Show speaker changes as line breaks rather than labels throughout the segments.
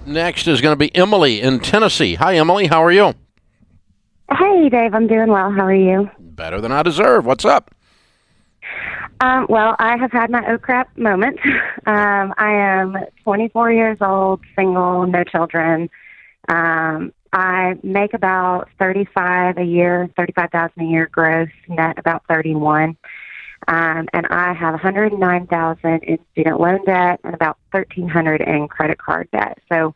next is going to be Emily in Tennessee. Hi, Emily. How are you?
Hey, Dave. I'm doing well. How are you?
Better than I deserve. What's up?
Well, I have had my oh crap moment. I am 24 years old, single, no children. I make about 35 a year, 35,000 a year gross, net about 31. And I have 109,000 in student loan debt and about 1,300 in credit card debt. So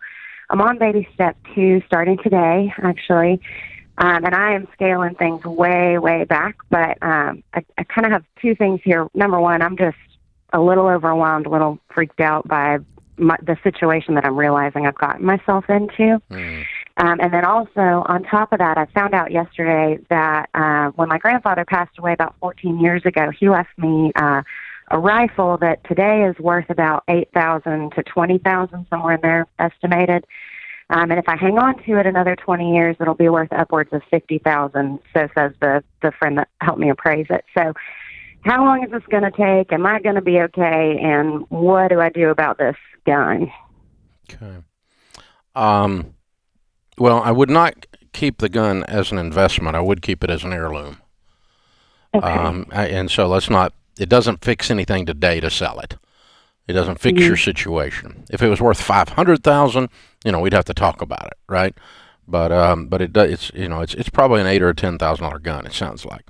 I'm on baby step 2, starting today, actually. And I am scaling things way, way back. But I kind of have two things here. Number one, I'm just a little overwhelmed, a little freaked out by the situation that I'm realizing I've gotten myself into. And then also, on top of that, I found out yesterday that when my grandfather passed away about 14 years ago, he left me a rifle that today is worth about $8,000 to $20,000, somewhere in there, estimated. And if I hang on to it another 20 years, it'll be worth upwards of $50,000, so says the friend that helped me appraise it. So how long is this going to take? Am I going to be okay? And what do I do about this gun?
Okay. Well, I would not keep the gun as an investment. I would keep it as an heirloom.
Okay.
And so let's not, it doesn't fix anything today to sell it. It doesn't fix your situation. If it was worth $500,000, we'd have to talk about it, right? But it's probably an $8,000 or $10,000 gun. It sounds like,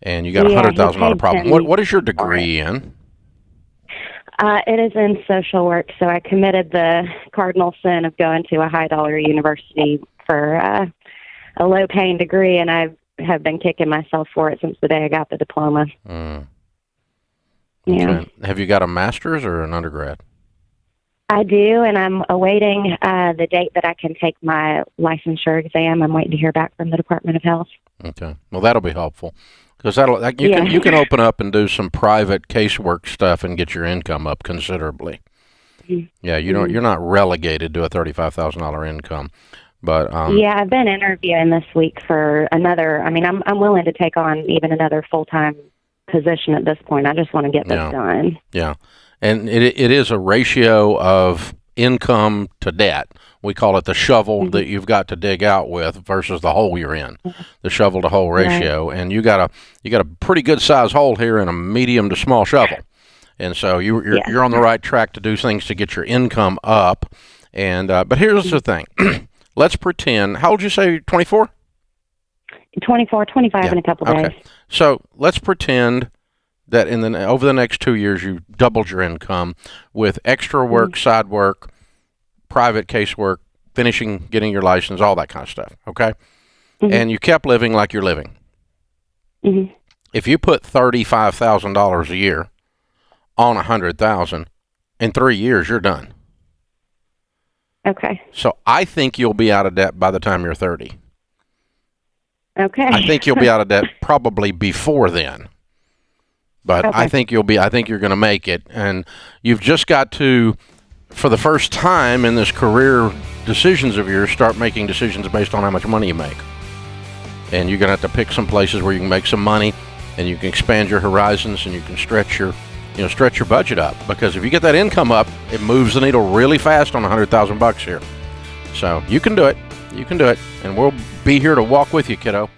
and you got $100,000 problem. What is your degree in?
It is in social work, so I committed the cardinal sin of going to a high-dollar university for a low-paying degree, and I have been kicking myself for it since the day I got the diploma.
Okay.
Yeah.
Have you got a master's or an undergrad?
I do, and I'm awaiting the date that I can take my licensure exam. I'm waiting to hear back from the Department of Health.
Okay. Well, that'll be helpful. Because you can open up and do some private casework stuff and get your income up considerably. Mm-hmm. Yeah, you're not relegated to a $35,000 income, but
I've been interviewing this week for another. I mean, I'm willing to take on even another full-time position at this point. I just want to get this done.
Yeah, and it is a ratio of income to debt. We call it the shovel that you've got to dig out with versus the hole you're in, the shovel to hole ratio. Right. And you got a pretty good size hole here in a medium to small shovel. And so you're on the right track to do things to get your income up. And but here's the thing. Let's pretend, how old did you say, 24?
24, 25 in a couple days.
So let's pretend that over the next 2 years you doubled your income with extra work, side work, private casework, finishing, getting your license, all that kind of stuff, okay? And you kept living like you're living. If you put $35,000 a year on $100,000, in 3 years, you're done.
Okay.
So I think you'll be out of debt by the time you're 30.
Okay.
I think you'll be out of debt probably before then. But I think you're going to make it. And you've just got to, for the first time in this career decisions of yours, start making decisions based on how much money you make. And you're going to have to pick some places where you can make some money and you can expand your horizons and you can stretch your budget up. Because if you get that income up, it moves the needle really fast on $100,000 here. So you can do it. You can do it. And we'll be here to walk with you, kiddo.